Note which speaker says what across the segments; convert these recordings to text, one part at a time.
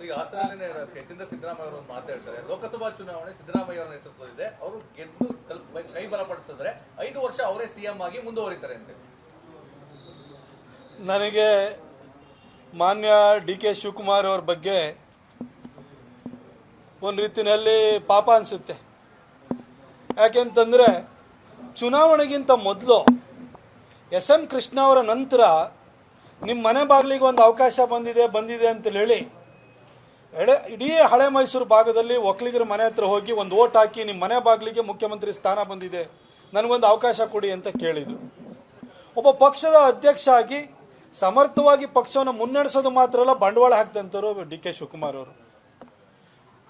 Speaker 1: ಈಗ ಹಾಸನದಲ್ಲಿ ಯತೀಂದ್ರ ಸಿದ್ದರಾಮಯ್ಯ ಅವರು ಮಾತಾಡ್ತಾರೆ, ಲೋಕಸಭಾ ಚುನಾವಣೆ ಸಿದ್ದರಾಮಯ್ಯ ಅವರ ನೇತೃತ್ವದಲ್ಲಿದೆ, ಅವರು ಗೆದ್ದು ಕೈ ಬಲಪಡಿಸಿದ್ರೆ 5 ವರ್ಷ ಅವರೇ ಸಿಎಂ ಆಗಿ ಮುಂದುವರಿತಾರೆ ಅಂತ.
Speaker 2: ನನಗೆ ಮಾನ್ಯ ಡಿ.ಕೆ. ಶಿವಕುಮಾರ್ ಅವರ ಬಗ್ಗೆ ಒಂದು ರೀತಿಯಲ್ಲಿ ಪಾಪ ಅನಿಸುತ್ತೆ. ಯಾಕೆಂತಂದ್ರೆ ಚುನಾವಣೆಗಿಂತ ಮೊದಲು ಎಸ್.ಎಂ. ಕೃಷ್ಣ ಅವರ ನಂತರ ನಿಮ್ಮ ಮನೆ ಬಾಗಿಲಿಗೆ ಒಂದು ಅವಕಾಶ ಬಂದಿದೆ ಅಂತ ಹೇಳಿ ಇಡೀ ಹಳೆ ಮೈಸೂರು ಭಾಗದಲ್ಲಿ ಒಕ್ಕಲಿಗರ ಮನೆ ಹತ್ರ ಹೋಗಿ ಒಂದು ಓಟ್ ಹಾಕಿ ನಿಮ್ಮ ಮನೆ ಬಾಗಿಲಿಗೆ ಮುಖ್ಯಮಂತ್ರಿ ಸ್ಥಾನ ಬಂದಿದೆ, ನನಗೊಂದು ಅವಕಾಶ ಕೊಡಿ ಅಂತ ಕೇಳಿದ್ರು. ಒಬ್ಬ ಪಕ್ಷದ ಅಧ್ಯಕ್ಷ ಆಗಿ ಸಮರ್ಥವಾಗಿ ಪಕ್ಷವನ್ನು ಮುನ್ನಡೆಸೋದು ಮಾತ್ರ ಅಲ್ಲ, ಬಂಡವಾಳ ಹಾಕ್ತಂತರು ಡಿ.ಕೆ. ಶಿವಕುಮಾರ್ ಅವರು.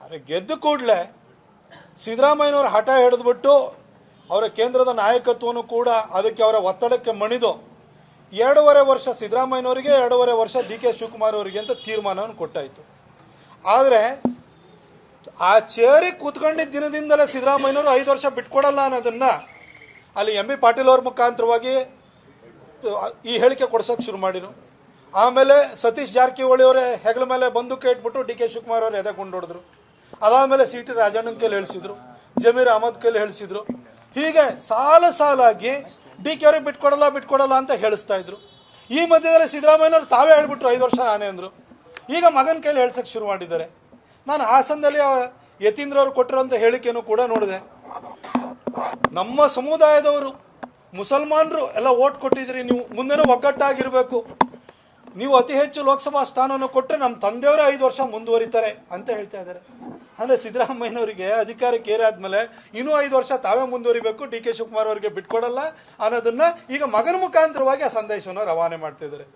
Speaker 2: ಆದರೆ ಗೆದ್ದ ಕೂಡಲೇ ಸಿದ್ದರಾಮಯ್ಯನವರು ಹಠ ಹಿಡಿದ್ಬಿಟ್ಟು ಅವರ ಕೇಂದ್ರದ ನಾಯಕತ್ವವನ್ನು ಕೂಡ ಅದಕ್ಕೆ ಅವರ ಒತ್ತಡಕ್ಕೆ ಮಣಿದು 2.5 ವರ್ಷ ಸಿದ್ದರಾಮಯ್ಯನವರಿಗೆ, 2.5 ವರ್ಷ ಡಿ.ಕೆ. ಶಿವಕುಮಾರ್ ಅವರಿಗೆ ಅಂತ ತೀರ್ಮಾನವನ್ನು ಕೊಟ್ಟಾಯಿತು. ಆದರೆ ಆ ಚೇರಿಗೆ ಕೂತ್ಕೊಂಡಿದ್ದ ದಿನದಿಂದಲೇ ಸಿದ್ದರಾಮಯ್ಯನವರು 5 ವರ್ಷ ಬಿಟ್ಕೊಡಲ್ಲ ಅನ್ನೋದನ್ನ ಅಲ್ಲಿ ಎಂ ಬಿ ಪಾಟೀಲ್ ಅವ್ರ ಮುಖಾಂತರವಾಗಿ ಈ ಹೇಳಿಕೆ ಕೊಡ್ಸೋಕೆ ಶುರು ಮಾಡಿರು. ಆಮೇಲೆ ಸತೀಶ್ ಜಾರಕಿಹೊಳಿ ಅವರೇ ಹೆಗಲ ಮೇಲೆ ಬಂದೂಕ ಇಟ್ಬಿಟ್ಟು ಡಿ.ಕೆ. ಶಿವಕುಮಾರ್ ಅವರು ಎದೆ ಕೊಂಡೊಡಿದ್ರು. ಅದಾದಮೇಲೆ ಸಿ.ಟಿ. ರಾಜಣ್ಣನ ಕೈಲಿ ಹೇಳಿಸಿದ್ರು, ಜಮೀರ್ ಅಹಮದ್ ಕೈಲಿ ಹೇಳಿಸಿದ್ರು. ಹೀಗೆ ಸಾಲಾಗಿ ಡಿ.ಕೆ. ಅವರಿಗೆ ಬಿಟ್ಕೊಡಲ್ಲ ಅಂತ ಹೇಳಿಸ್ತಾ ಇದ್ರು. ಈ ಮಧ್ಯದಲ್ಲಿ ಸಿದ್ದರಾಮಯ್ಯನವರು ತಾವೇ ಹೇಳ್ಬಿಟ್ರು 5 ವರ್ಷ ನಾನೇ ಅಂದ್ರು. ಈಗ ಮಗನ ಕೈಲಿ ಹೇಳ್ಸಕ್ಕೆ ಶುರು ಮಾಡಿದ್ದಾರೆ. ನಾನು ಹಾಸನದಲ್ಲಿ ಯತೀಂದ್ರ ಅವರು ಕೊಟ್ಟಿರುವಂತ ಹೇಳಿಕೆಯನ್ನು ಕೂಡ ನೋಡಿದೆ. ನಮ್ಮ ಸಮುದಾಯದವರು ಮುಸಲ್ಮಾನರು ಎಲ್ಲ ಓಟ್ ಕೊಟ್ಟಿದ್ರಿ, ನೀವು ಮುಂದೆನೂ ಒಗ್ಗಟ್ಟಾಗಿರ್ಬೇಕು, ನೀವು ಅತಿ ಹೆಚ್ಚು ಲೋಕಸಭಾ ಸ್ಥಾನವನ್ನು ಕೊಟ್ಟರೆ ನಮ್ಮ ತಂದೆಯವರೇ 5 ವರ್ಷ ಮುಂದುವರಿತಾರೆ ಅಂತ ಹೇಳ್ತಾ ಇದ್ದಾರೆ. ಅಂದ್ರೆ ಸಿದ್ದರಾಮಯ್ಯನವರಿಗೆ ಅಧಿಕಾರಕ್ಕೆ ಏರಾದ್ಮೇಲೆ ಇನ್ನೂ 5 ವರ್ಷ ತಾವೇ ಮುಂದುವರಿಬೇಕು, ಡಿ.ಕೆ. ಶಿವಕುಮಾರ್ ಅವರಿಗೆ ಬಿಟ್ಕೊಡಲ್ಲ ಅನ್ನೋದನ್ನ ಈಗ ಮಗನ ಮುಖಾಂತರವಾಗಿ ಆ ಸಂದೇಶವನ್ನು ರವಾನೆ ಮಾಡ್ತಾ ಇದ್ದಾರೆ.